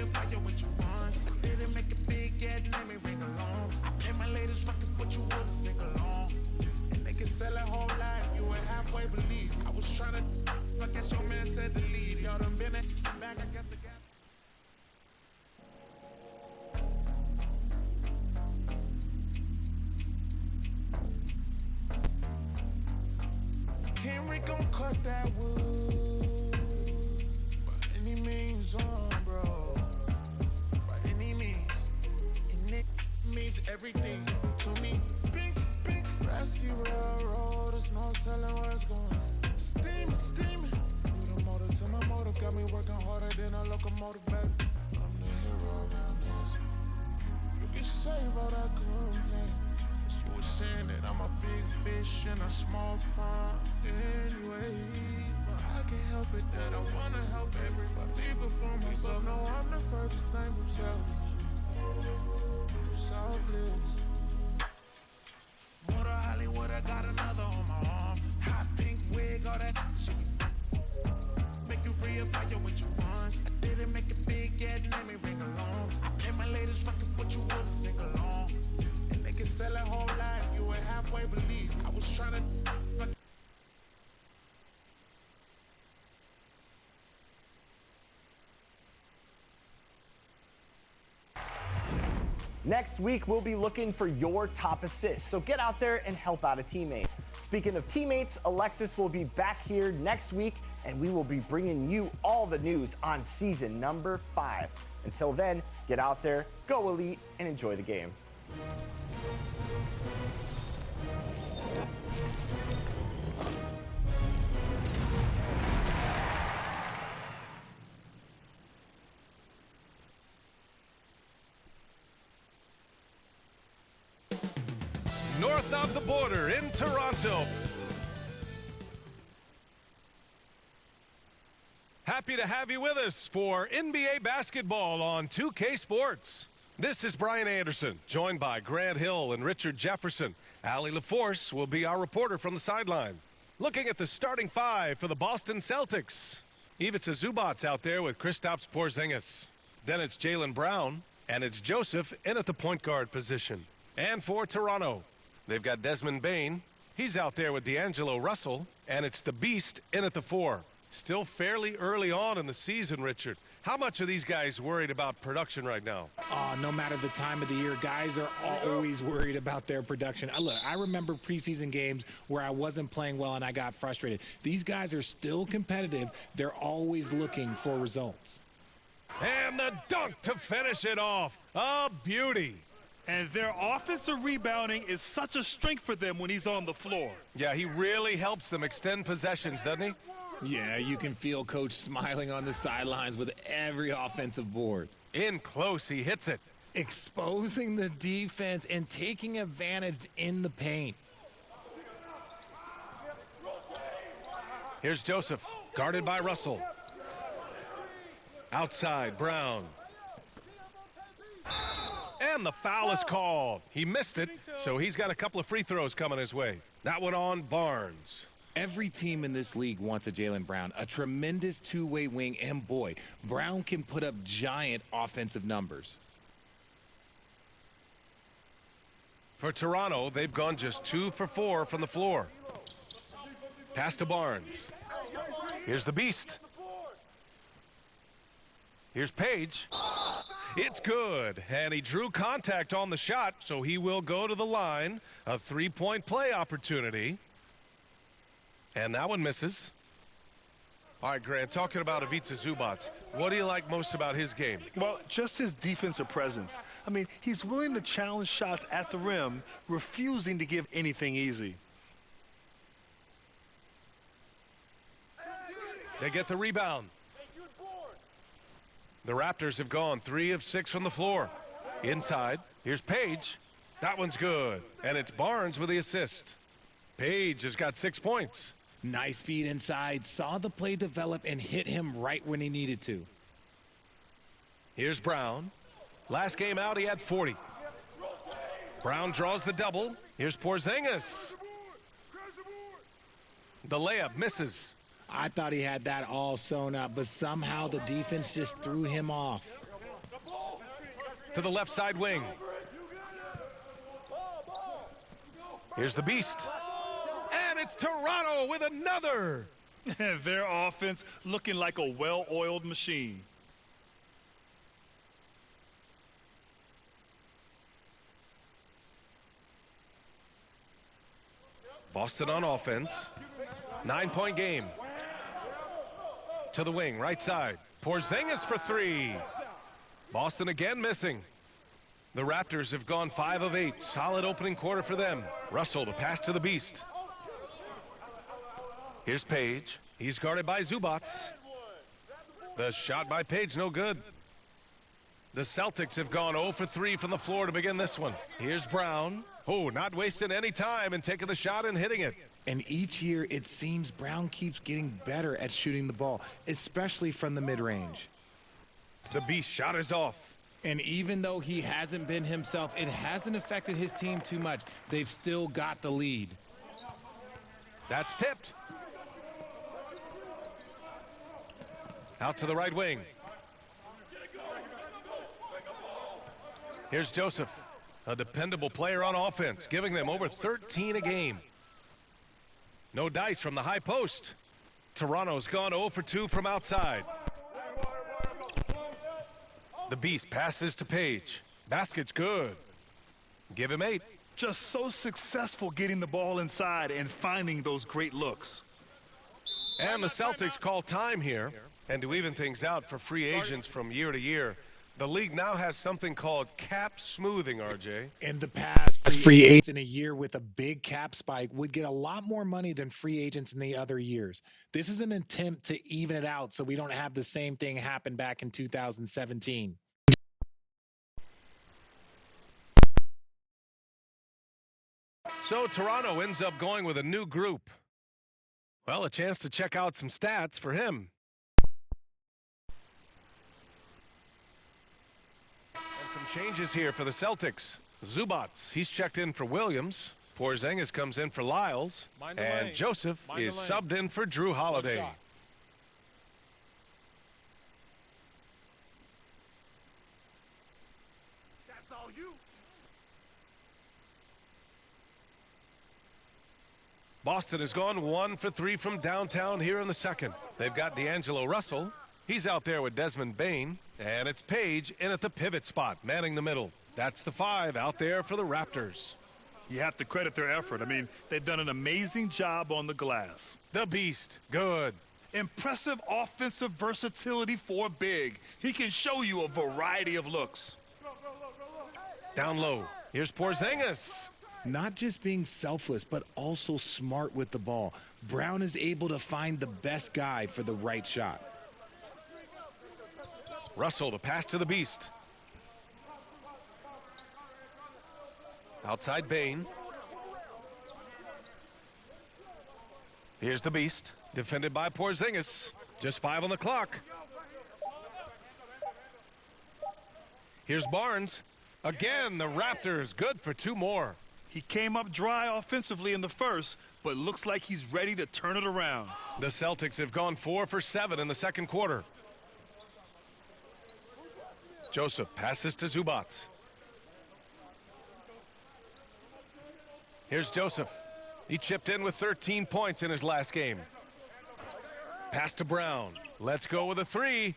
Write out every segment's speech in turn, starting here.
fire with your ones. I didn't make it big yet, let me ring along. I play my latest record, but you wouldn't sing along. And they can sell a whole lot, you would halfway believe. I was trying to, I guess your man said to leave. Y'all done been it, back, I guess the gap. Henry gon' cut that wood by any means on, bro. By any means. And it means everything to me. Pink, pink, rusty railroad, there's no telling where it's going. Steaming, steaming. You the motive to my motive, got me working harder than a locomotive, baby. I'm the hero around this. You can save all that complaint. You were saying that I'm a big fish in a small pond anyway. But I can't help it that I wanna help everybody before myself. No, I'm the furthest thing from selfless. Motor Hollywood, I got another on my arm. Hot pink wig, all that shit. Make you free of fire with your ones. I didn't make it big yet, let me ring along. I play my latest record, but you wouldn't sing along. They can sell a whole lot, you would halfway believe. I was trying to. Next week, we'll be looking for your top assists, so get out there and help out a teammate. Speaking of teammates, Alexis will be back here next week, and we will be bringing you all the news on season number 5. Until then, get out there, go Elite, and enjoy the game. North of the border in Toronto. Happy to have you with us for NBA basketball on 2K Sports. This is Brian Anderson, joined by Grant Hill and Richard Jefferson. Allie LaForce will be our reporter from the sideline. Looking at the starting 5 for the Boston Celtics. Ivica Zubac's out there with Kristaps Porzingis. Then it's Jaylen Brown, and it's Joseph in at the point guard position. And for Toronto, they've got Desmond Bane. He's out there with D'Angelo Russell, and it's the Beast in at the 4. Still fairly early on in the season, Richard. How much are these guys worried about production right now? No matter the time of the year, guys are always worried about their production. Look, I remember preseason games where I wasn't playing well and I got frustrated. These guys are still competitive. They're always looking for results. And the dunk to finish it off. A beauty. And their offensive rebounding is such a strength for them when he's on the floor. Yeah, he really helps them extend possessions, doesn't he? Yeah, you can feel Coach smiling on the sidelines with every offensive board. In close, he hits it. Exposing the defense and taking advantage in the paint. Here's Joseph, guarded by Russell. Outside, Brown. And the foul is called. He missed it, so he's got a couple of free throws coming his way. That one on Barnes. Every team in this league wants a Jaylen Brown, a tremendous two-way wing, and boy, Brown can put up giant offensive numbers. For Toronto, they've gone just 2 for 4 from the floor. Pass to Barnes. Here's the Beast. Here's Page. It's good, and he drew contact on the shot, so he will go to the line. A three-point play opportunity. And that one misses. All right, Grant, talking about Ivica Zubac, what do you like most about his game? Well, just his defensive presence. I mean, he's willing to challenge shots at the rim, refusing to give anything easy. They get the rebound. The Raptors have gone 3 of 6 from the floor. Inside, here's Page. That one's good, and it's Barnes with the assist. Page has got 6 points. Nice feed inside, saw the play develop and hit him right when he needed to. Here's Brown. Last game out, he had 40. Brown draws the double. Here's Porzingis. The layup misses. I thought he had that all sewn up, but somehow the defense just threw him off. to the left side wing. Here's the Beast. And it's Toronto with another. Their offense looking like a well-oiled machine. Boston on offense. 9-point game. To the wing, right side. Porzingis for three. Boston again missing. The Raptors have gone 5 of 8. Solid opening quarter for them. Russell, the pass to the Beast. Here's Page. He's guarded by Zubac. The shot by Page, no good. The Celtics have gone 0 for 3 from the floor to begin this one. Here's Brown. Oh, not wasting any time and taking the shot and hitting it. And each year, it seems Brown keeps getting better at shooting the ball, especially from the mid-range. The Beast shot is off. And even though he hasn't been himself, it hasn't affected his team too much. They've still got the lead. That's tipped. Out to the right wing. Here's Joseph, a dependable player on offense, giving them over 13 a game. No dice from the high post. Toronto's gone 0 for 2 from outside. The Beast passes to Page. Basket's good. Give him 8. Just so successful getting the ball inside and finding those great looks. And the Celtics call time here. And to even things out for free agents from year to year, the league now has something called cap smoothing, RJ. In the past, free agents in a year with a big cap spike would get a lot more money than free agents in the other years. This is an attempt to even it out so we don't have the same thing happen back in 2017. So Toronto ends up going with a new group. Well, a chance to check out some stats for him. Some changes here for the Celtics. Zubac, he's checked in for Williams. Porzingis comes in for Lyles. And Joseph is subbed in for Drew Holiday. That's all you. Boston has gone 1 for 3 from downtown here in the second. They've got D'Angelo Russell. He's out there with Desmond Bane. And it's Page in at the pivot spot, manning the middle. That's the 5 out there for the Raptors. You have to credit their effort. I mean, they've done an amazing job on the glass. The Beast, good. Impressive offensive versatility for big. He can show you a variety of looks. Down low, here's Porzingis. Not just being selfless, but also smart with the ball. Brown is able to find the best guy for the right shot. Russell, the pass to the Beast. Outside Bane. Here's the Beast, defended by Porzingis. Just 5 on the clock. Here's Barnes. Again, the Raptors good for 2 more. He came up dry offensively in the first, but looks like he's ready to turn it around. The Celtics have gone 4 for 7 in the second quarter. Joseph passes to Zubac. Here's Joseph. He chipped in with 13 points in his last game. Pass to Brown. Let's go with a 3.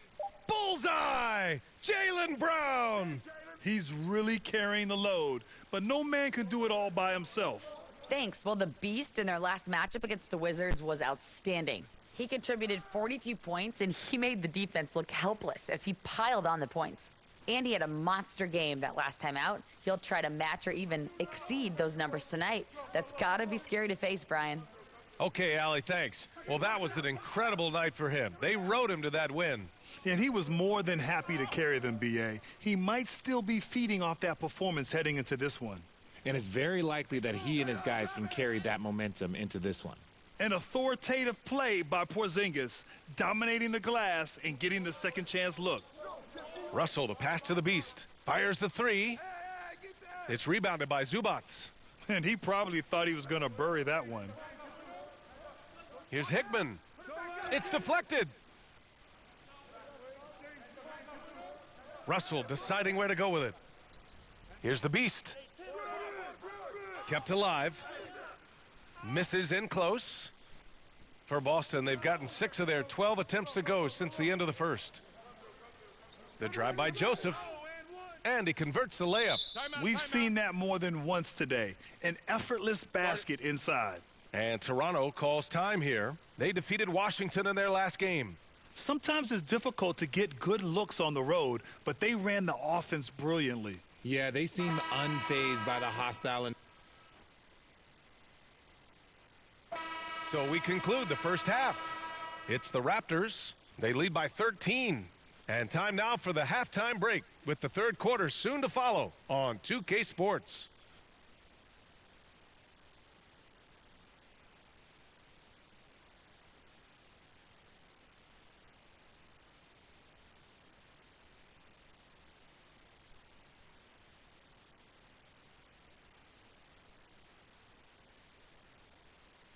Bullseye! Jaylen Brown! He's really carrying the load, but no man can do it all by himself. Thanks. Well, the Beast in their last matchup against the Wizards was outstanding. He contributed 42 points, and he made the defense look helpless as he piled on the points. And he had a monster game that last time out. He'll try to match or even exceed those numbers tonight. That's got to be scary to face, Brian. Okay, Allie, thanks. Well, that was an incredible night for him. They rode him to that win. And he was more than happy to carry them, B.A. He might still be feeding off that performance heading into this one. And it's very likely that he and his guys can carry that momentum into this one. An authoritative play by Porzingis, dominating the glass and getting the second chance look. Russell, the pass to the Beast. Fires the 3. It's rebounded by Zubac. And he probably thought he was going to bury that one. Here's Hickman. It's deflected. Russell deciding where to go with it. Here's the Beast. Kept alive. Misses in close. For Boston, they've gotten 6 of their 12 attempts to go since the end of the first. The drive by Joseph. And he converts the layup. We've seen that more than once today. An effortless basket inside. And Toronto calls time here. They defeated Washington in their last game. Sometimes it's difficult to get good looks on the road, but they ran the offense brilliantly. Yeah, they seem unfazed by the hostile. So we conclude the first half. It's the Raptors. They lead by 13. And time now for the halftime break, with the third quarter soon to follow on 2K Sports.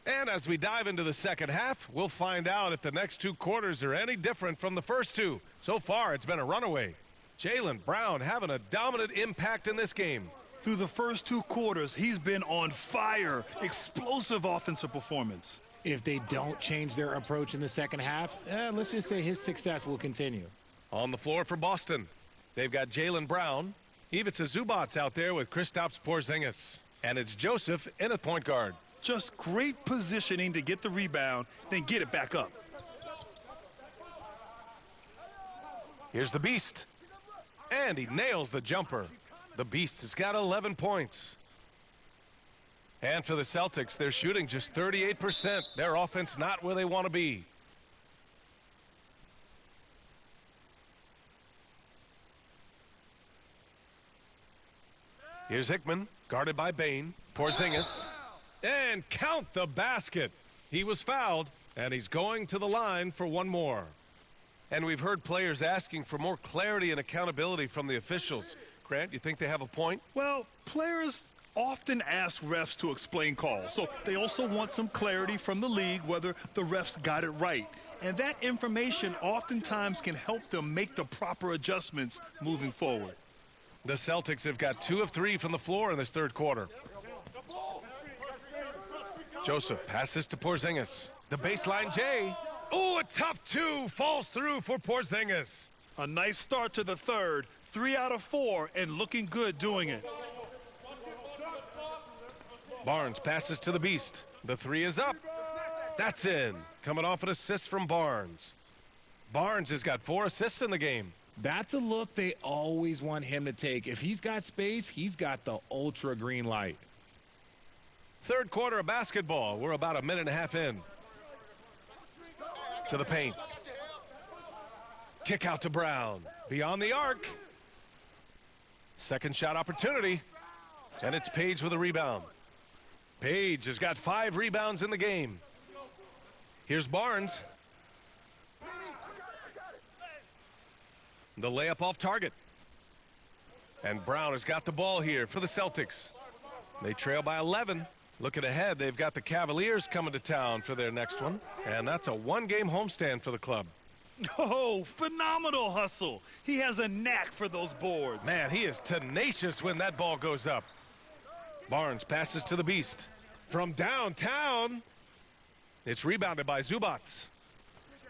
And as we dive into the second half, we'll find out if the next 2 quarters are any different from the first 2. So far, it's been a runaway. Jaylen Brown having a dominant impact in this game. Through the first 2 quarters, he's been on fire. Explosive offensive performance. If they don't change their approach in the second half, let's just say his success will continue. On the floor for Boston, they've got Jaylen Brown. Ivica Zubac's out there with Kristaps Porzingis. And it's Joseph in at point guard. Just great positioning to get the rebound, then get it back up. Here's the Beast. And he nails the jumper. The Beast has got 11 points. And for the Celtics, they're shooting just 38%. Their offense not where they want to be. Here's Hickman, guarded by Bane. Porzingis. And count the basket. He was fouled, and he's going to the line for one more. And we've heard players asking for more clarity and accountability from the officials. Grant, you think they have a point? Well, players often ask refs to explain calls, so they also want some clarity from the league whether the refs got it right. And that information oftentimes can help them make the proper adjustments moving forward. The Celtics have got 2 of 3 from the floor in this third quarter. Joseph passes to Porzingis. The baseline J. Oh, a tough 2 falls through for Porzingis. A nice start to the third. 3 out of 4 and looking good doing it. Barnes passes to the Beast. The 3 is up. That's in. Coming off an assist from Barnes. Barnes has got 4 assists in the game. That's a look they always want him to take. If he's got space, he's got the ultra green light. Third quarter of basketball. We're about a minute and a half in. To the paint. Kick out to Brown. Beyond the arc. Second shot opportunity. And it's Page with a rebound. Page has got 5 rebounds in the game. Here's Barnes. The layup off target. And Brown has got the ball here for the Celtics. They trail by 11. Looking ahead, they've got the Cavaliers coming to town for their next one. And that's a 1-game homestand for the club. Oh, phenomenal hustle. He has a knack for those boards. Man, he is tenacious when that ball goes up. Barnes passes to the Beast. From downtown, it's rebounded by Zubac.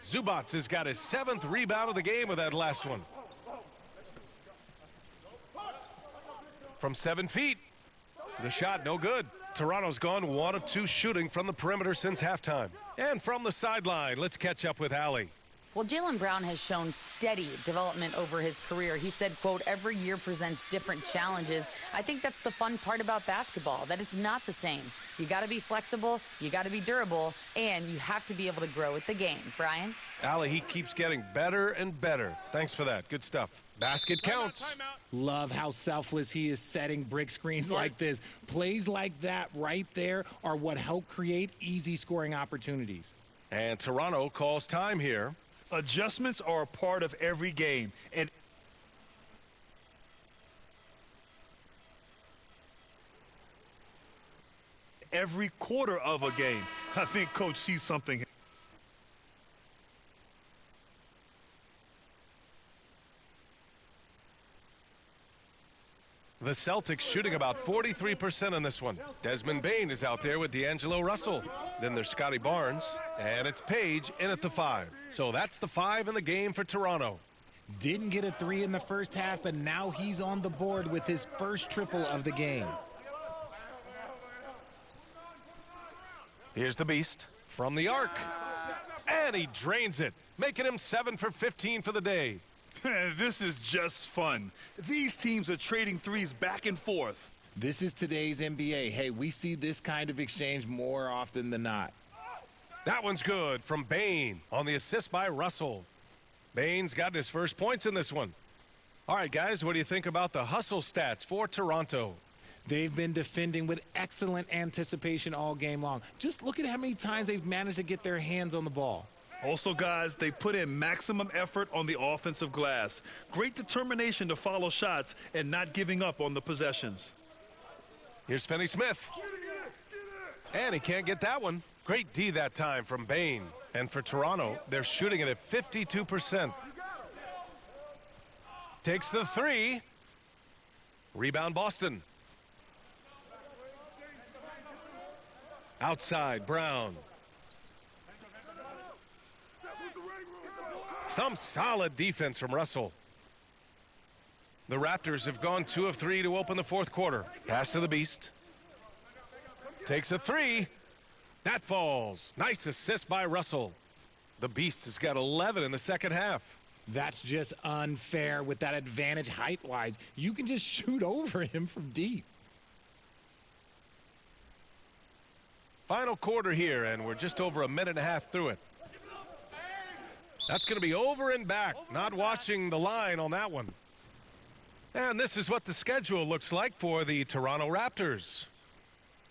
Zubac has got his 7th rebound of the game with that last one. From 7 feet, the shot no good. Toronto's gone 1 of 2 shooting from the perimeter since halftime. And from the sideline, let's catch up with Allie. Well, Jaylen Brown has shown steady development over his career. He said, quote, every year presents different challenges. I think that's the fun part about basketball, that it's not the same. You got to be flexible, you got to be durable, and you have to be able to grow with the game. Brian? Allie, he keeps getting better and better. Thanks for that. Good stuff. Basket counts. Love how selfless he is setting brick screens like this. Plays like that right there are what help create easy scoring opportunities. And Toronto calls time here. Adjustments are a part of every game, and every quarter of a game. I think Coach sees something. The Celtics shooting about 43% on this one. Desmond Bane is out there with D'Angelo Russell. Then there's Scotty Barnes, and it's Page in at the 5. So that's the 5 in the game for Toronto. Didn't get a 3 in the first half, but now he's on the board with his first triple of the game. Here's the Beast from the arc. And he drains it, making him 7 for 15 for the day. This is just fun. These teams are trading threes back and forth. This is today's NBA. Hey, we see this kind of exchange more often than not. That one's good from Bane on the assist by Russell. Bane's got his first points in this one. All right, guys, what do you think about the hustle stats for Toronto? They've been defending with excellent anticipation all game long. Just look at how many times they've managed to get their hands on the ball. Also, guys, they put in maximum effort on the offensive glass. Great determination to follow shots and not giving up on the possessions. Here's Finney-Smith. And he can't get that one. Great D that time from Bane. And for Toronto, they're shooting it at 52%. Takes the 3. Rebound Boston. Outside, Brown. Some solid defense from Russell. The Raptors have gone 2 of 3 to open the fourth quarter. Pass to the Beast. Takes a 3. That falls. Nice assist by Russell. The Beast has got 11 in the second half. That's just unfair with that advantage height-wise. You can just shoot over him from deep. Final quarter here, and we're just over a minute and a half through it. That's going to be over and back. Not watching the line on that one. And this is what the schedule looks like for the Toronto Raptors.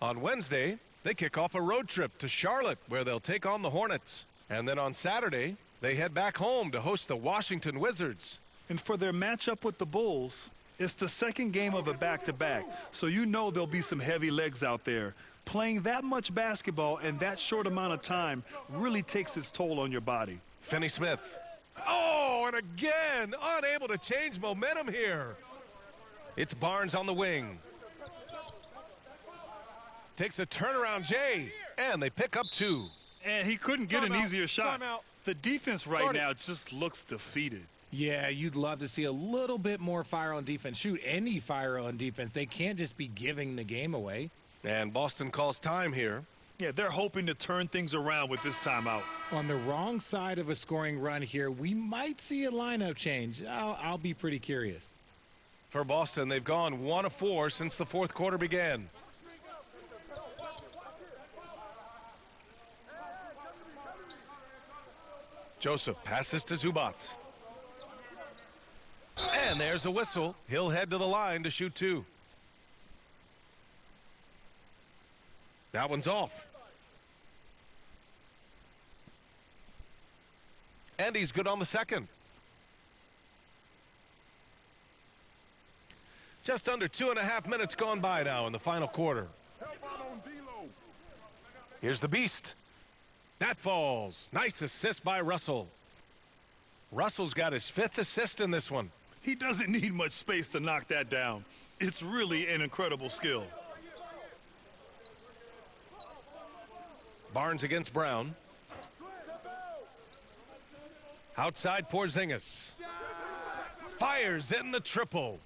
On Wednesday, they kick off a road trip to Charlotte, where they'll take on the Hornets. And then on Saturday, they head back home to host the Washington Wizards. And for their matchup with the Bulls, it's the second game of a back-to-back. So you know there'll be some heavy legs out there. Playing that much basketball in that short amount of time really takes its toll on your body. Finney-Smith. Oh, and again, unable to change momentum here. It's Barnes on the wing. Takes a turnaround, Jay, and they pick up 2. And he couldn't get an easier shot. Timeout. The defense right now just looks defeated. Yeah, you'd love to see a little bit more fire on defense. Shoot, any fire on defense. They can't just be giving the game away. And Boston calls time here. Yeah, they're hoping to turn things around with this timeout. On the wrong side of a scoring run here, we might see a lineup change. I'll be pretty curious. For Boston, they've gone 1 of 4 since the fourth quarter began. Joseph passes to Zubac. And there's a whistle. He'll head to the line to shoot 2. That one's off. And he's good on the second. Just under 2.5 minutes gone by now in the final quarter. Here's the Beast. That falls. Nice assist by Russell. Russell's got his 5th assist in this one. He doesn't need much space to knock that down. It's really an incredible skill. Barnes against Brown. Outside Porzingis. Fires in the triple.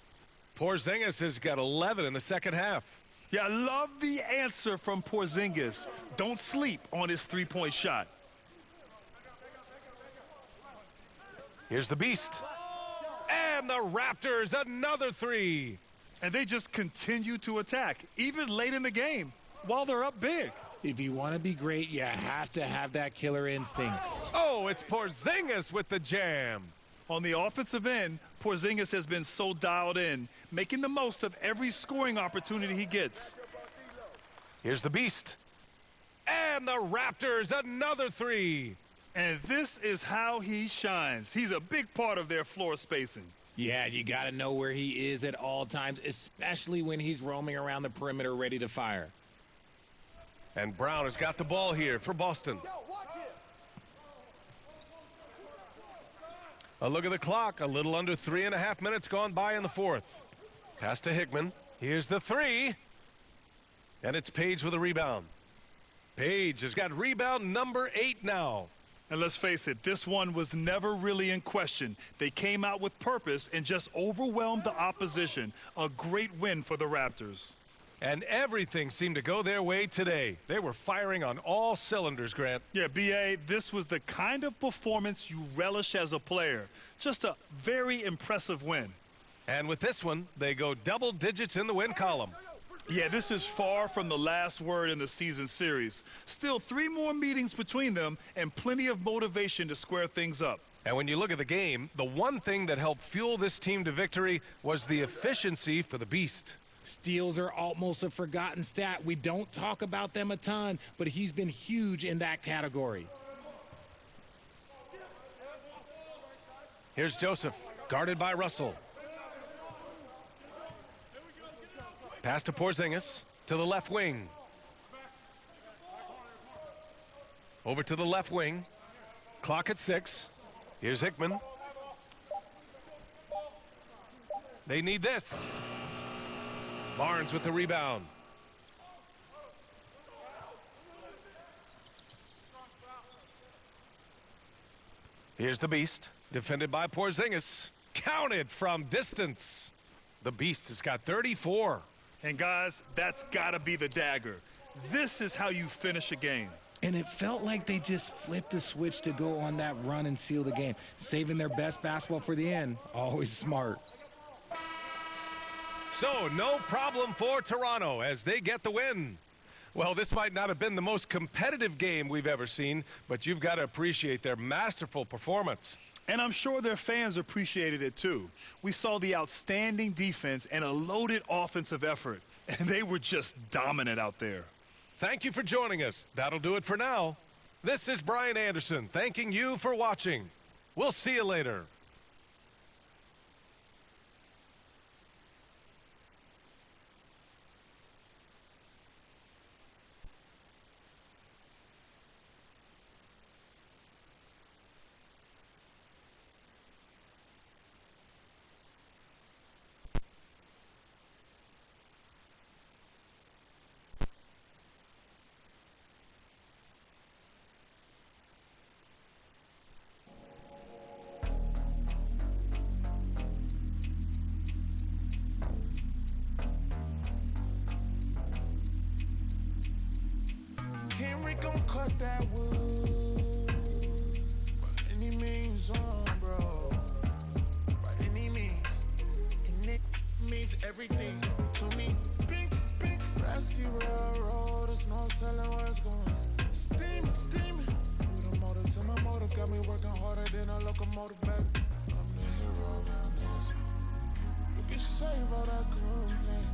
Porzingis has got 11 in the second half. Yeah, I love the answer from Porzingis. Don't sleep on his three-point shot. Here's the Beast. And the Raptors, another 3. And they just continue to attack, even late in the game, while they're up big. If you want to be great, you have to have that killer instinct. Oh, it's Porzingis with the jam. On the offensive end, Porzingis has been so dialed in, making the most of every scoring opportunity he gets. Here's the Beast. And the Raptors, another 3. And this is how he shines. He's a big part of their floor spacing. Yeah, you got to know where he is at all times, especially when he's roaming around the perimeter ready to fire. And Brown has got the ball here for Boston. A look at the clock. A little under 3.5 minutes gone by in the fourth. Pass to Hickman. Here's the three. And it's Page with a rebound. Page has got rebound number 8 now. And let's face it, this one was never really in question. They came out with purpose and just overwhelmed the opposition. A great win for the Raptors. And everything seemed to go their way today. They were firing on all cylinders, Grant. Yeah, B.A., this was the kind of performance you relish as a player. Just a very impressive win. And with this one, they go double digits in the win column. Yeah, this is far from the last word in the season series. Still 3 more meetings between them and plenty of motivation to square things up. And when you look at the game, the one thing that helped fuel this team to victory was the efficiency for the Beast. Steals are almost a forgotten stat. We don't talk about them a ton, but he's been huge in that category. Here's Joseph, guarded by Russell. Pass to Porzingis, to the left wing. Over to the left wing. Clock at 6. Here's Hickman. They need this. Barnes with the rebound. Here's the Beast, defended by Porzingis. Counted from distance. The Beast has got 34. And guys, that's gotta be the dagger. This is how you finish a game. And it felt like they just flipped the switch to go on that run and seal the game. Saving their best basketball for the end. Always smart. So, no problem for Toronto as they get the win. Well, this might not have been the most competitive game we've ever seen, but you've got to appreciate their masterful performance. And I'm sure their fans appreciated it too. We saw the outstanding defense and a loaded offensive effort, and they were just dominant out there. Thank you for joining us. That'll do it for now. This is Brian Anderson thanking you for watching. We'll see you later. Henry gon' cut that wood by any means bro. By any means. And it means everything to me. Pink, pink, rusty railroad. There's no telling where it's going. Steaming, steaming. You the motive to my motive. Got me working harder than a locomotive, baby. I'm the hero around this. You can save all that complaint.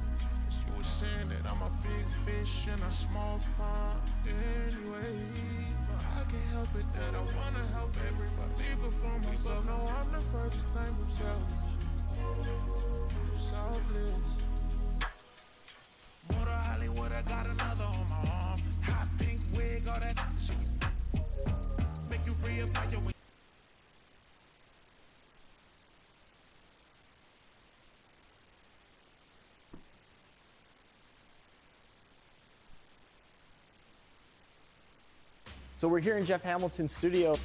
You were saying that I'm a big fish in a small pond anyway. But I can't help it that I wanna help everybody before myself. No, I'm the furthest thing from selfless. Motor Hollywood, I got another on my arm. Hot pink wig, all that shit. Make you reevaluate. So we're here in Jeff Hamilton's studio.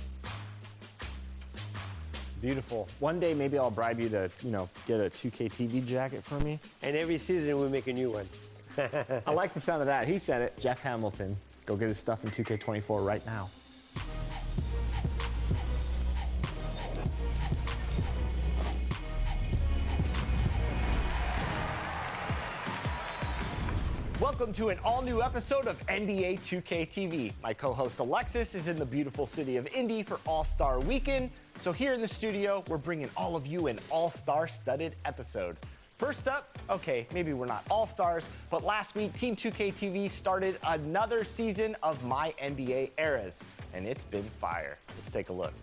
Beautiful. One day maybe I'll bribe you to, get a 2K TV jacket for me. And every season we make a new one. I like the sound of that. He said it. Jeff Hamilton. Go get his stuff in 2K24 right now. Welcome to an all-new episode of NBA 2K TV. My co-host Alexis is in the beautiful city of Indy for All-Star Weekend. So here in the studio, we're bringing all of you an all-star studded episode. First up, okay, maybe we're not all-stars, but last week, Team 2K TV started another season of My NBA Eras, and it's been fire. Let's take a look.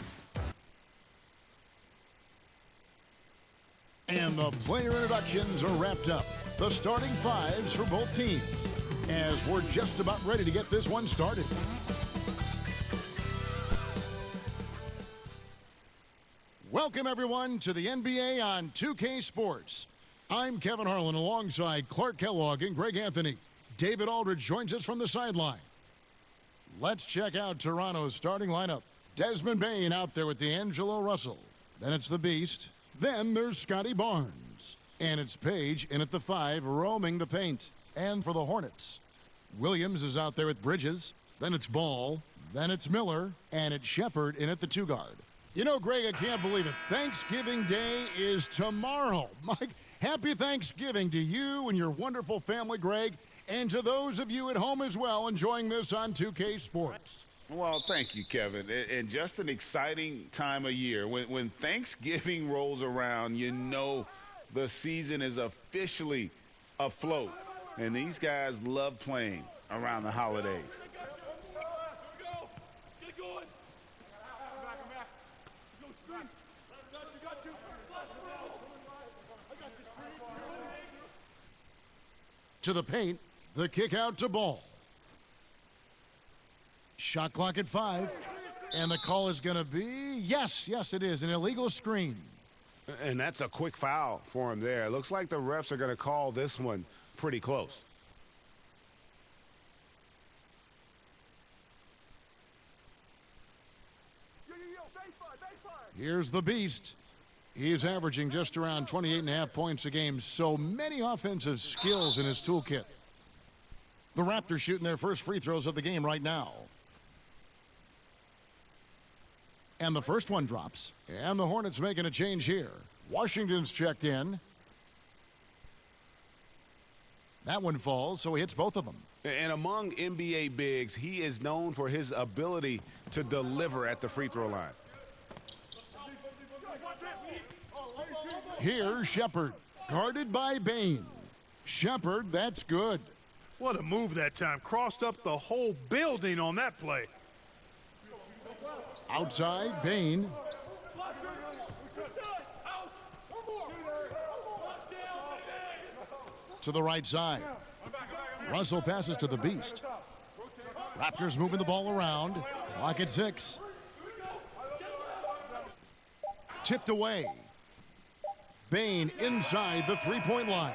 And the player introductions are wrapped up. The starting fives for both teams, as we're just about ready to get this one started. Welcome, everyone, to the NBA on 2K Sports. I'm Kevin Harlan alongside Clark Kellogg and Greg Anthony. David Aldridge joins us from the sideline. Let's check out Toronto's starting lineup. Desmond Bane out there with D'Angelo Russell. Then it's the Beast. Then there's Scotty Barnes. And it's Page in at the 5, roaming the paint. And for the Hornets, Williams is out there with Bridges. Then it's Ball. Then it's Miller. And it's Shepard in at the 2 guard. You know, Greg, I can't believe it. Thanksgiving Day is tomorrow. Mike, happy Thanksgiving to you and your wonderful family, Greg, and to those of you at home as well enjoying this on 2K Sports. Well, thank you, Kevin. And just an exciting time of year. When Thanksgiving rolls around, you know the season is officially afloat. And these guys love playing around the holidays. To the paint, the kick out to Ball. Shot clock at 5, and the call is going to be, yes, it is, an illegal screen. And that's a quick foul for him there. It looks like the refs are going to call this one pretty close. Here's the Beast. He's averaging just around 28.5 points a game, so many offensive skills in his toolkit. The Raptors shooting their first free throws of the game right now. And the first one drops. And the Hornets making a change here. Washington's checked in. That one falls, so he hits both of them. And among NBA bigs, he is known for his ability to deliver at the free throw line. Here's Shepard, guarded by Bane. Shepard, that's good. What a move that time. Crossed up the whole building on that play. Outside, Bane. To the right side. Russell passes to the Beast. Raptors moving the ball around. Clock at 6. Tipped away. Bane inside the three-point line.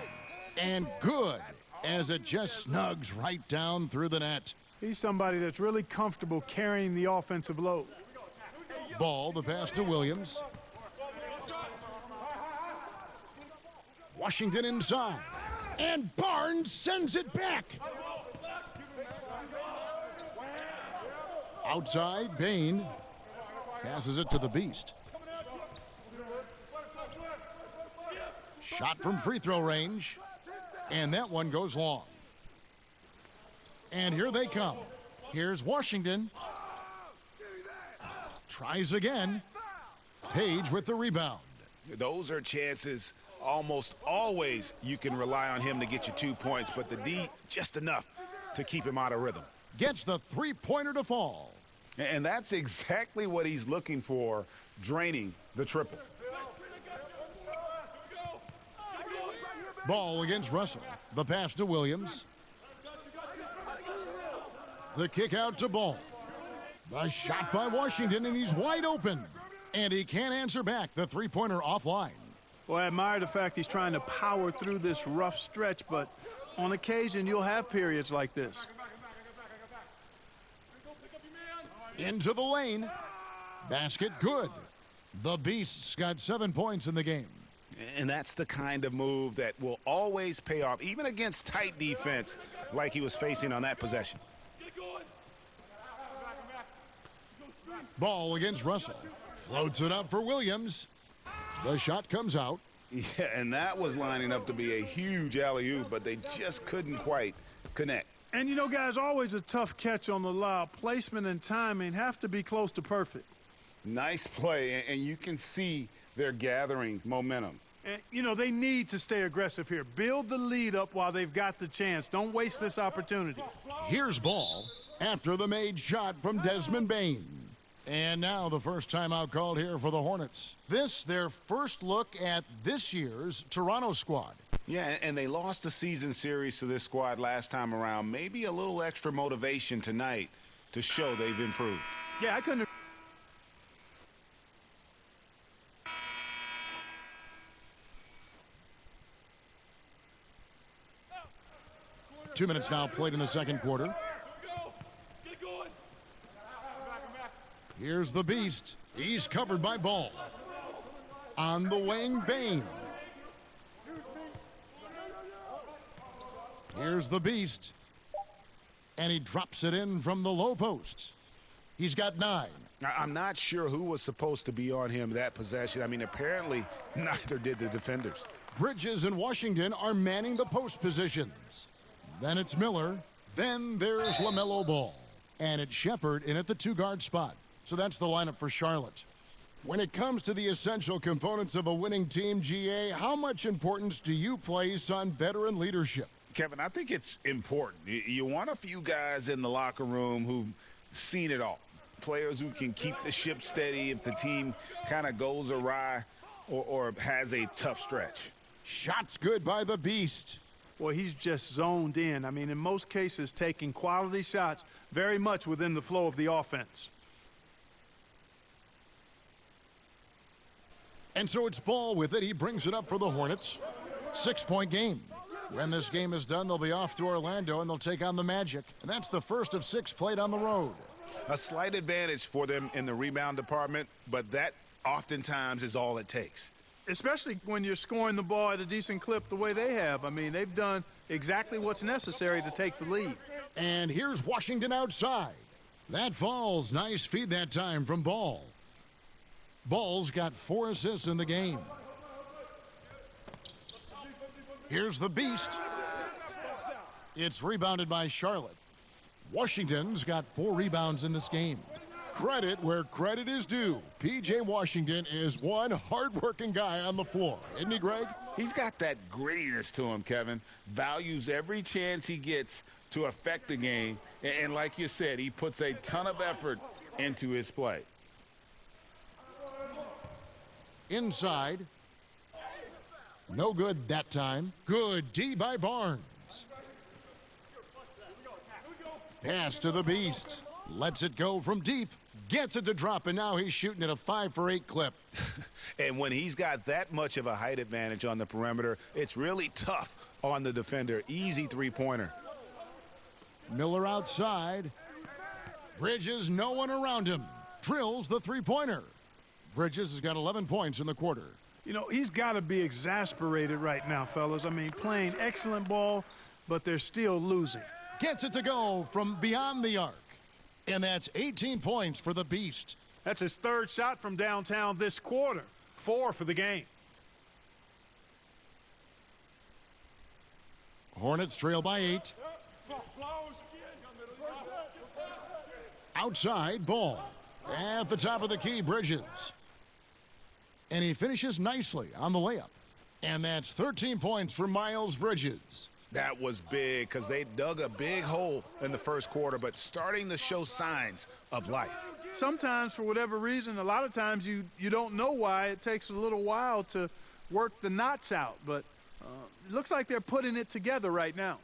And good, as it just snugs right down through the net. He's somebody that's really comfortable carrying the offensive load. Ball, the pass to Williams. Washington inside. And Barnes sends it back. Outside, Bane passes it to the Beast. Shot from free throw range. And that one goes long. And here they come. Here's Washington. Tries again. Page with the rebound. Those are chances almost always you can rely on him to get you 2 points, but the D just enough to keep him out of rhythm. Gets the three-pointer to fall. And that's exactly what he's looking for, draining the triple. Ball against Russell. The pass to Williams. The kick out to Ball. The shot by Washington, and he's wide open. And he can't answer back. The three-pointer offline. Well, I admire the fact he's trying to power through this rough stretch, but on occasion you'll have periods like this. Into the lane. Basket good. The Beast's got 7 points in the game. And that's the kind of move that will always pay off, even against tight defense like he was facing on that possession. Ball against Russell. Floats it up for Williams. The shot comes out. Yeah, and that was lining up to be a huge alley-oop, but they just couldn't quite connect. And you know, guys, always a tough catch on the lob. Placement and timing have to be close to perfect. Nice play, and you can see they're gathering momentum. And, you know, they need to stay aggressive here. Build the lead up while they've got the chance. Don't waste this opportunity. Here's Ball after the made shot from Desmond Bane. And now the first timeout called here for the Hornets. This, their first look at this year's Toronto squad. Yeah, and they lost the season series to this squad last time around. Maybe a little extra motivation tonight to show they've improved. Yeah, I couldn't. 2 minutes now played in the second quarter. Here's the Beast. He's covered by Ball. On the wing, Bane. Here's the Beast. And he drops it in from the low post. He's got 9. I'm not sure who was supposed to be on him that possession. I mean, apparently neither did the defenders. Bridges and Washington are manning the post positions. Then it's Miller. Then there's LaMelo Ball. And it's Shepard in at the 2-guard spot. So that's the lineup for Charlotte. When it comes to the essential components of a winning team, GA, how much importance do you place on veteran leadership? Kevin, I think it's important. You want a few guys in the locker room who've seen it all. Players who can keep the ship steady if the team kind of goes awry or has a tough stretch. Shots good by the Beast. Well, he's just zoned in. I mean, in most cases, taking quality shots very much within the flow of the offense. And so it's Ball with it. He brings it up for the Hornets. 6-point game. When this game is done, they'll be off to Orlando, and they'll take on the Magic. And that's the first of 6 played on the road. A slight advantage for them in the rebound department, but that oftentimes is all it takes. Especially when you're scoring the ball at a decent clip the way they have. I mean, they've done exactly what's necessary to take the lead. And here's Washington outside. That falls. Nice feed that time from Ball. Ball's got 4 assists in the game. Here's the Beast. It's rebounded by Charlotte. Washington's got 4 rebounds in this game. Credit where credit is due. P.J. Washington is one hard-working guy on the floor. Isn't he, Greg? He's got that grittiness to him, Kevin. Values every chance he gets to affect the game. And like you said, he puts a ton of effort into his play. Inside. No good that time. Good D by Barnes. Pass to the Beast. Lets it go from deep. Gets it to drop, and now he's shooting at a 5-for-8 clip. And when he's got that much of a height advantage on the perimeter, it's really tough on the defender. Easy three-pointer. Miller outside. Bridges, no one around him. Drills the three-pointer. Bridges has got 11 points in the quarter. You know, he's got to be exasperated right now, fellas. I mean, playing excellent ball, but they're still losing. Gets it to go from beyond the arc. And that's 18 points for the Beast. That's his 3rd shot from downtown this quarter. 4 for the game. Hornets trail by 8. Outside, Ball. At the top of the key, Bridges. And he finishes nicely on the layup. And that's 13 points for Miles Bridges. That was big because they dug a big hole in the first quarter, but starting to show signs of life. Sometimes, for whatever reason, a lot of times you don't know why. It takes a little while to work the knots out, but it looks like they're putting it together right now.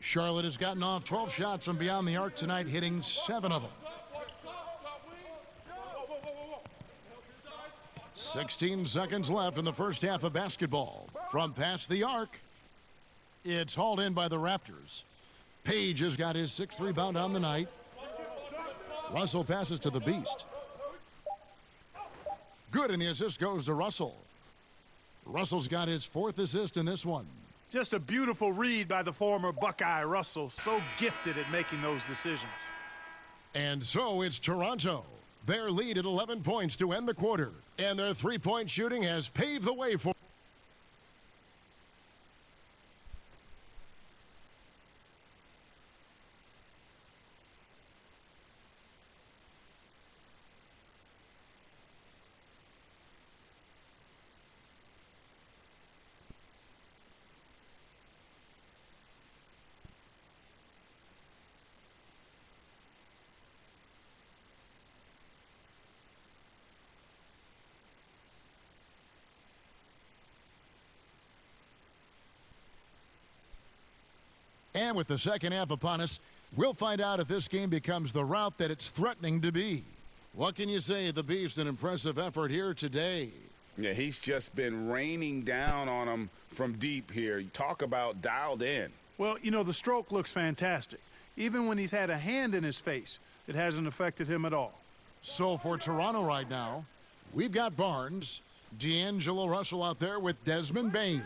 Charlotte has gotten off 12 shots from beyond the arc tonight, hitting 7 of them. 16 seconds left in the first half of basketball. From past the arc, it's hauled in by the Raptors. Page has got his 6th rebound on the night. Russell passes to the Beast. Good, and the assist goes to Russell. Russell's got his 4th assist in this one. Just a beautiful read by the former Buckeye Russell. So gifted at making those decisions. And so it's Toronto. Their lead at 11 points to end the quarter. And their three-point shooting has paved the way for... And with the second half upon us, we'll find out if this game becomes the rout that it's threatening to be. What can you say? The Beast, an impressive effort here today. Yeah, he's just been raining down on them from deep here. You talk about dialed in. Well, you know, the stroke looks fantastic. Even when he's had a hand in his face, it hasn't affected him at all. So for Toronto right now, we've got Barnes, D'Angelo Russell out there with Desmond Bane.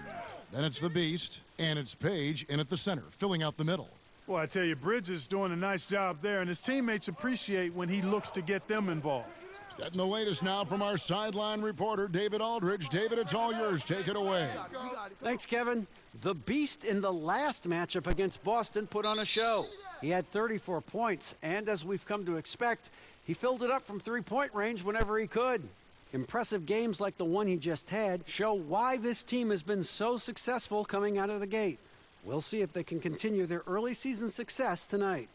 Then it's the Beast, and it's Page in at the center, filling out the middle. Well, I tell you, Bridges doing a nice job there, and his teammates appreciate when he looks to get them involved. Getting the latest now from our sideline reporter, David Aldridge. David, it's all yours. Take it away. Thanks, Kevin. The Beast in the last matchup against Boston put on a show. He had 34 points, and as we've come to expect, he filled it up from three-point range whenever he could. Impressive games like the one he just had show why this team has been so successful coming out of the gate. We'll see if they can continue their early season success tonight.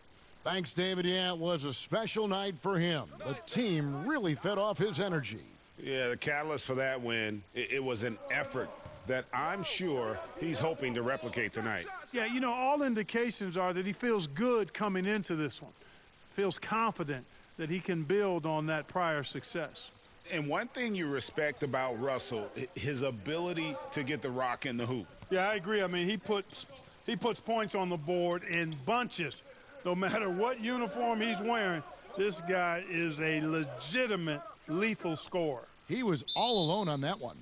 Thanks, David. Yeah, it was a special night for him. The team really fed off his energy. Yeah, the catalyst for that win, it was an effort that I'm sure he's hoping to replicate tonight. Yeah, you know, all indications are that he feels good coming into this one. Feels confident that he can build on that prior success. And one thing you respect about Russell, his ability to get the rock in the hoop. Yeah, I agree. I mean, he puts points on the board in bunches. No matter what uniform he's wearing, this guy is a legitimate lethal scorer. He was all alone on that one.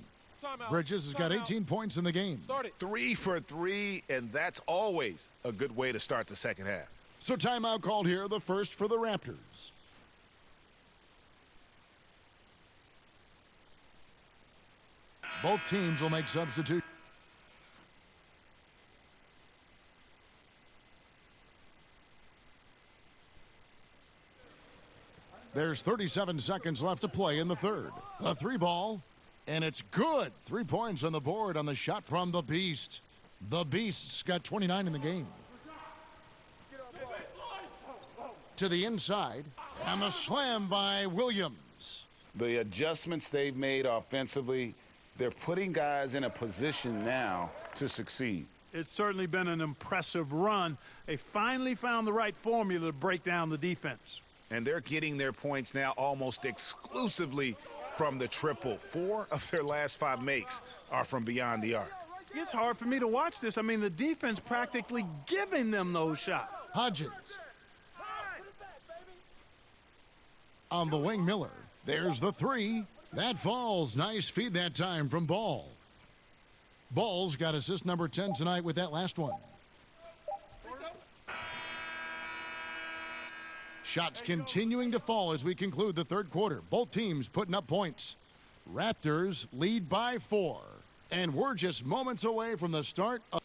Bridges has got 18 points in the game. 3 for 3, and that's always a good way to start the second half. So timeout called here, the first for the Raptors. Both teams will make substitutions. There's 37 seconds left to play in the third. A three ball, and it's good. 3 points on the board on the shot from the Beast. The Beast's got 29 in the game. To the inside, and the slam by Williams. The adjustments they've made offensively, they're putting guys in a position now to succeed. It's certainly been an impressive run. They finally found the right formula to break down the defense. And they're getting their points now almost exclusively from the triple. 4 of their last 5 makes are from beyond the arc. It's hard for me to watch this. I mean, the defense practically giving them those shots. Hodges. On the wing, Miller. There's the three. That falls. Nice feed that time from Ball. Ball's got assist number 10 tonight with that last one. Shots continuing to fall as we conclude the third quarter. Both teams putting up points. Raptors lead by 4. And we're just moments away from the start of...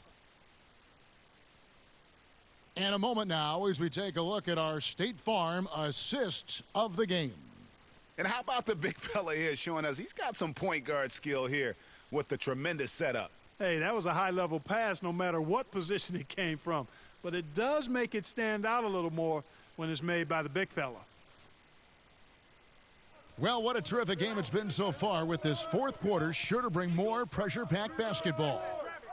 And a moment now as we take a look at our State Farm assists of the game. And how about the big fella here showing us he's got some point guard skill here with the tremendous setup. Hey, that was a high-level pass no matter what position it came from. But it does make it stand out a little more when it's made by the big fella. Well, what a terrific game it's been so far, with this fourth quarter sure to bring more pressure-packed basketball.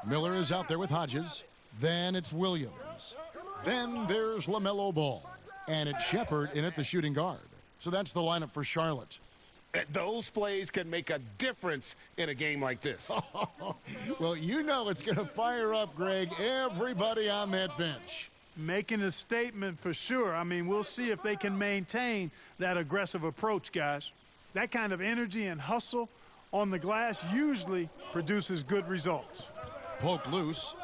Miller is out there with Hodges. Then it's Williams. Then there's LaMelo Ball. And it's Shepard in at the shooting guard. So that's the lineup for Charlotte. Those plays can make a difference in a game like this. Well, you know it's going to fire up, Greg, everybody on that bench. Making a statement for sure. I mean, we'll see if they can maintain that aggressive approach, guys. That kind of energy and hustle on the glass usually produces good results. Poked loose.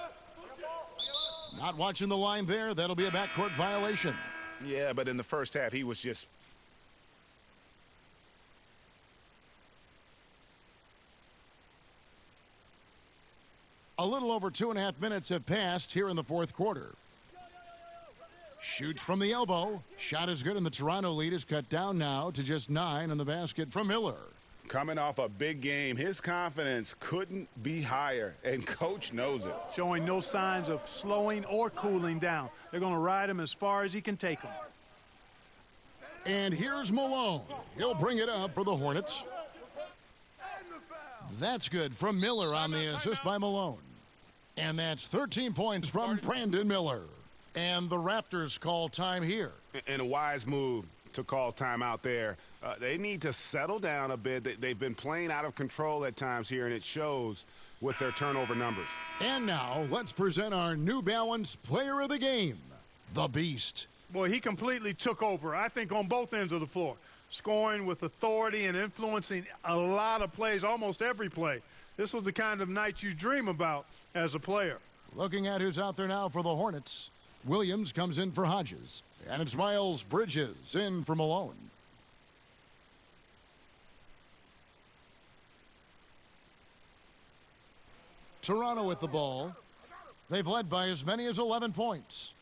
Not watching the line there. That'll be a backcourt violation. Yeah, but in the first half, he was just... A little over 2.5 minutes have passed here in the fourth quarter. Shoots from the elbow. Shot is good, and the Toronto lead is cut down now to just 9 on the basket from Miller. Coming off a big game, his confidence couldn't be higher, and Coach knows it. Showing no signs of slowing or cooling down. They're going to ride him as far as he can take him. And here's Malone. He'll bring it up for the Hornets. That's good from Miller on the assist by Malone. And that's 13 points from Brandon Miller. And the Raptors call time here. And a wise move. to call timeout there. They need to settle down a bit. They've been playing out of control at times here, and it shows with their turnover numbers. And now, let's present our New Balance Player of the Game, the Beast. Boy, he completely took over, I think, on both ends of the floor. Scoring with authority and influencing a lot of plays, almost every play. This was the kind of night you dream about as a player. Looking at who's out there now for the Hornets. Williams comes in for Hodges. And it's Miles Bridges in for Malone. Toronto with the ball. They've led by as many as 11 points.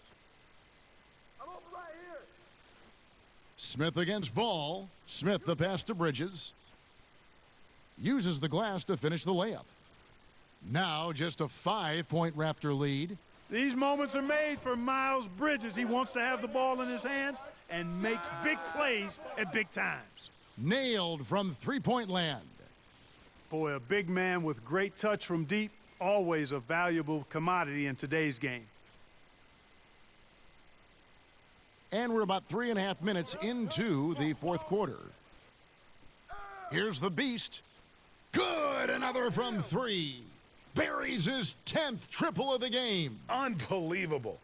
Smith against Ball. Smith the pass to Bridges. Uses the glass to finish the layup. Now just a 5-point Raptor lead. These moments are made for Miles Bridges. He wants to have the ball in his hands and makes big plays at big times. Nailed from three-point land. Boy, a big man with great touch from deep, always a valuable commodity in today's game. And we're about 3.5 minutes into the fourth quarter. Here's the Beast. Good, another from three. Buries his 10th triple of the game. Unbelievable.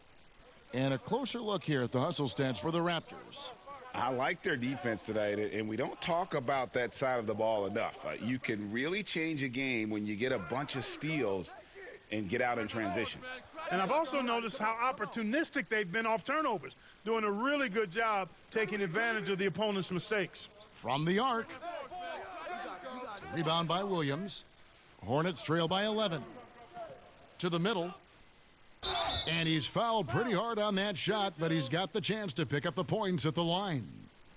And a closer look here at the hustle stats for the Raptors. I like their defense tonight, and we don't talk about that side of the ball enough. You can really change a game when you get a bunch of steals and get out in transition. And I've also noticed how opportunistic they've been off turnovers, doing a really good job taking advantage of the opponent's mistakes. From the arc. Rebound by Williams. Hornets trail by 11. To the middle. And he's fouled pretty hard on that shot, but he's got the chance to pick up the points at the line.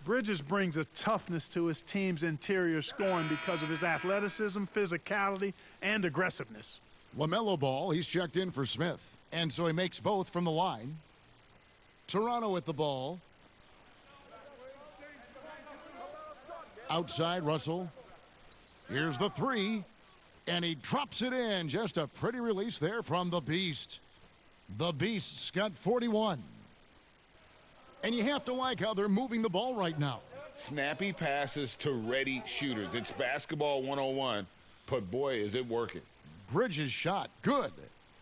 Bridges brings a toughness to his team's interior scoring because of his athleticism, physicality, and aggressiveness. LaMelo Ball, he's checked in for Smith, and so he makes both from the line. Toronto with the ball. Outside Russell. Here's the three, and he drops it in. Just a pretty release there from the Beast. The Beast's got 41. And you have to like how they're moving the ball right now. Snappy passes to ready shooters. It's basketball 101, but boy, is it working. Bridges shot, good.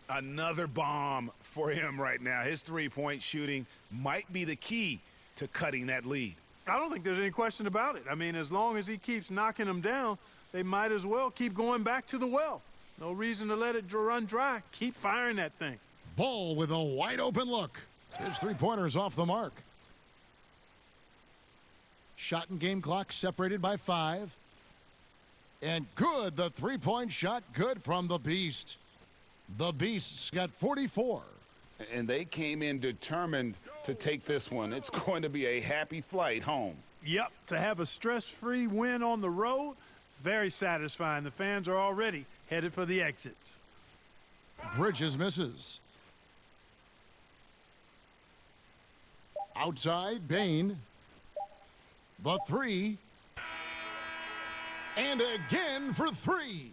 Another bomb for him right now. His three-point shooting might be the key to cutting that lead. I don't think there's any question about it. I mean, as long as he keeps knocking them down, they might as well keep going back to the well. No reason to let it run dry. Keep firing that thing. Ball with a wide open look. His three-pointer's off the mark. Shot and game clock separated by 5. And good, the three-point shot, good from the Beast. The Beast's got 44. And they came in determined to take this one. It's going to be a happy flight home. Yep, to have a stress-free win on the road, very satisfying. The fans are already headed for the exits. Bridges misses. Outside, Bane. The three. And again for three.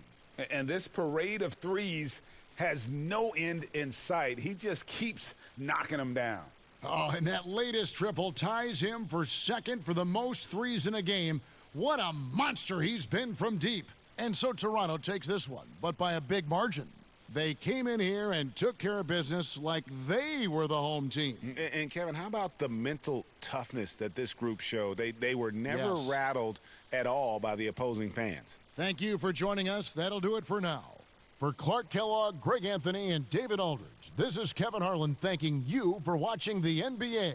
And this parade of threes has no end in sight. He just keeps knocking them down. Oh, and that latest triple ties him for second for the most threes in a game. What a monster he's been from deep. And so Toronto takes this one, but by a big margin. They came in here and took care of business like they were the home team. And Kevin, how about the mental toughness that this group showed? They were never rattled at all by the opposing fans. Thank you for joining us. That'll do it for now. For Clark Kellogg, Greg Anthony, and David Aldridge, this is Kevin Harlan thanking you for watching the NBA.